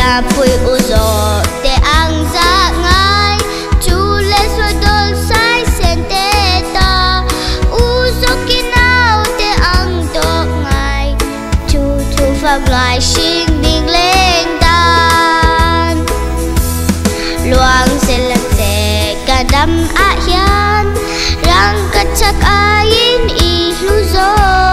Pianpui uzo te ang za ngai chu le so dol sai sen te ta uzo kinau te ang do ngai chu chu pham lai xin ding lên tan luang sen la te kadam a hian rang ka chak ain I hlu zo